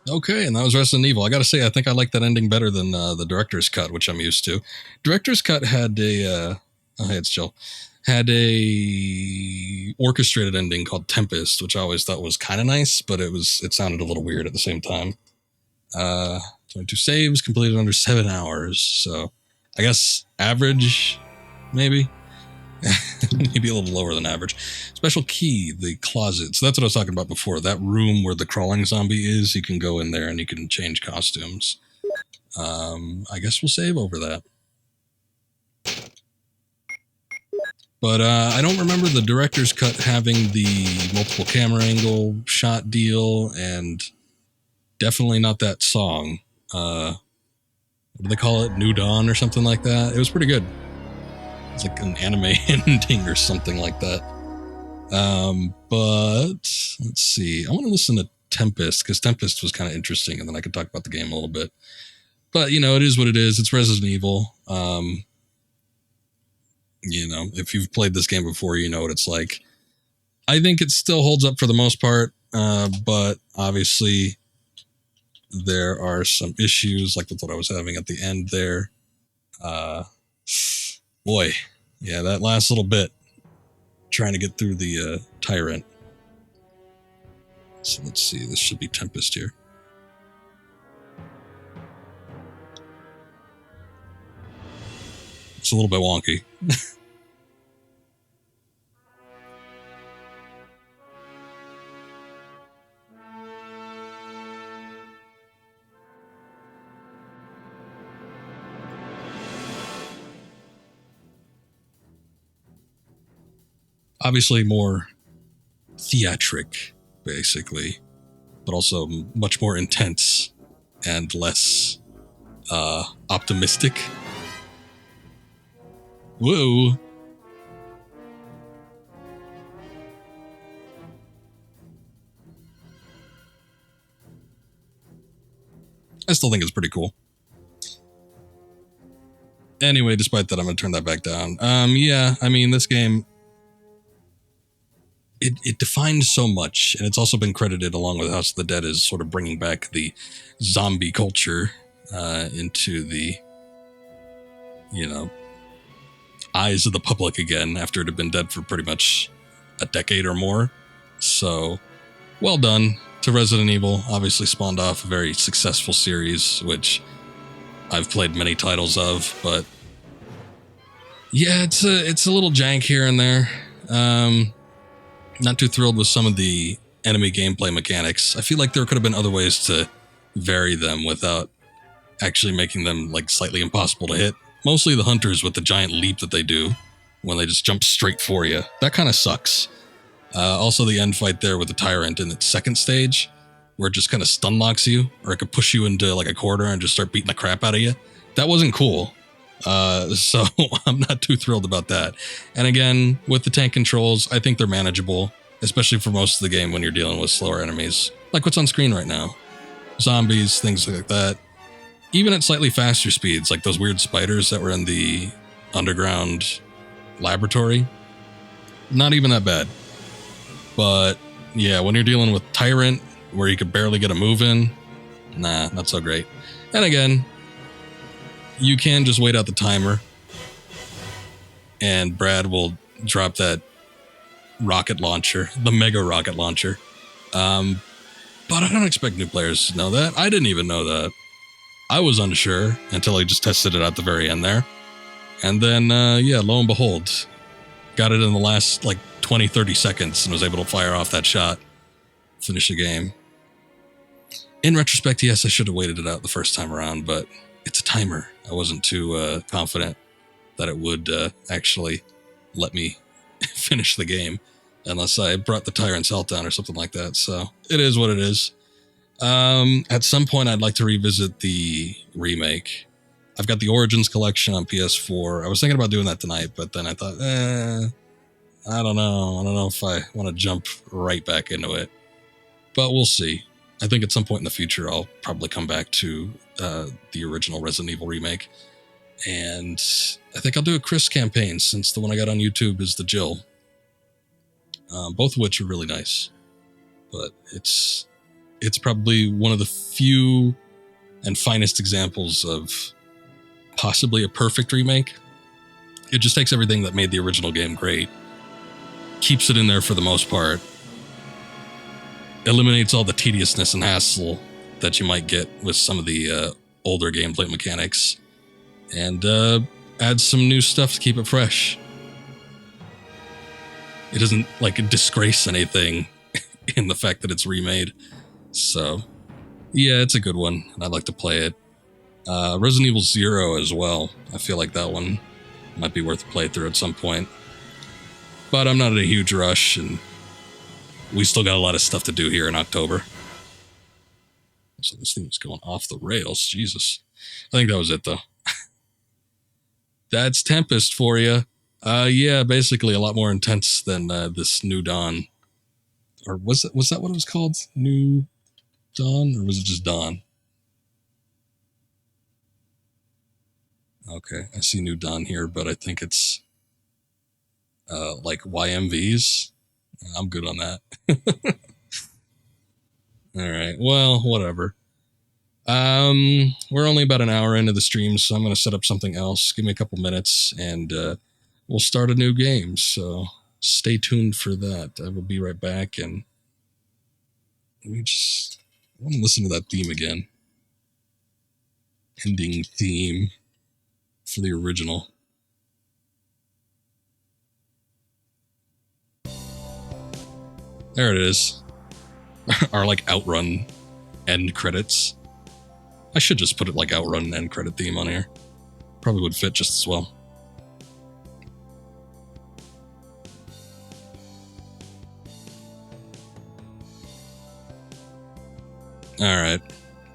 Okay, and that was Resident Evil. I gotta say, I think I like that ending better than the director's cut, which I'm used to. Director's cut had a oh, hey, it's Jill. Had a orchestrated ending called Tempest, which I always thought was kind of nice, but it sounded a little weird at the same time. 22 saves completed under 7 hours, so I guess average, maybe. Maybe a little lower than average. Special key, the closet. So that's what I was talking about before. That room where the crawling zombie is, you can go in there and you can change costumes. I guess we'll save over that. But I don't remember the director's cut having the multiple camera angle shot deal, and definitely not that song. What do they call it? New Dawn or something like that? It was pretty good. It's like an anime ending or something like that. But let's see. I want to listen to Tempest, because Tempest was kind of interesting, and then I could talk about the game a little bit. But, you know, it is what it is. It's Resident Evil. You know, if you've played this game before, you know what it's like. I think it still holds up for the most part, but obviously there are some issues, like with what I was having at the end there. Boy, yeah, that last little bit, trying to get through the tyrant. So let's see, this should be Tempest here. It's a little bit wonky. Obviously more theatric, basically, but also much more intense and less optimistic. Whoa. I still think it's pretty cool. Anyway, despite that, I'm going to turn that back down. Yeah, I mean, this game, it defined so much, and it's also been credited, along with House of the Dead, as sort of bringing back the zombie culture into the, you know, eyes of the public again after it had been dead for pretty much a decade or more. So, well done to Resident Evil. Obviously spawned off a very successful series, which I've played many titles of, but yeah, it's a little jank here and there. Not too thrilled with some of the enemy gameplay mechanics. I feel like there could have been other ways to vary them without actually making them like slightly impossible to hit. Mostly the hunters with the giant leap that they do when they just jump straight for you. That kind of sucks. Also the end fight there with the tyrant in its second stage, where it just kind of stun locks you, or it could push you into like a corner and just start beating the crap out of you. That wasn't cool. So I'm not too thrilled about that. And again, with the tank controls, I think they're manageable, especially for most of the game when you're dealing with slower enemies, like what's on screen right now. Zombies, things like that. Even at slightly faster speeds, like those weird spiders that were in the underground laboratory, not even that bad. But yeah, when you're dealing with Tyrant, where you could barely get a move in, nah, not so great. And again, you can just wait out the timer, and Brad will drop that rocket launcher, the mega rocket launcher. But I don't expect new players to know that. I didn't even know that. I was unsure until I just tested it at the very end there. And then, yeah, lo and behold, got it in the last, like, 20, 30 seconds and was able to fire off that shot, finish the game. In retrospect, yes, I should have waited it out the first time around, but it's a timer. I wasn't too confident that it would actually let me finish the game unless I brought the Tyrant's health down or something like that. So it is what it is. At some point, I'd like to revisit the remake. I've got the Origins collection on PS4. I was thinking about doing that tonight, but then I thought, I don't know. I don't know if I want to jump right back into it. But we'll see. I think at some point in the future, I'll probably come back to the original Resident Evil remake. And I think I'll do a Chris campaign, since the one I got on YouTube is the Jill. Both of which are really nice. But it's probably one of the few and finest examples of possibly a perfect remake. It just takes everything that made the original game great, keeps it in there for the most part, eliminates all the tediousness and hassle that you might get with some of the older gameplay mechanics, and adds some new stuff to keep it fresh. It doesn't like disgrace anything in the fact that it's remade. So yeah, it's a good one, and I'd like to play it. Resident Evil 0 as well. I feel like that one might be worth a playthrough at some point. But I'm not in a huge rush, and we still got a lot of stuff to do here in October. So this thing is going off the rails. Jesus. I think that was it, though. That's Tempest for you. Yeah, basically a lot more intense than this New Dawn. Or was that what it was called? New Dawn? Or was it just Dawn? Okay, I see New Dawn here, but I think it's like YMVs. I'm good on that. All right, well, whatever. We're only about an hour into the stream, so I'm going to set up something else. Give me a couple minutes, and we'll start a new game. So stay tuned for that. I will be right back, and let me just I want to listen to that theme again. Ending theme for the original. There it is. Our like Outrun end credits. I should just put it like Outrun end credit theme on here. Probably would fit just as well. All right.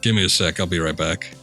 Give me a sec. I'll be right back.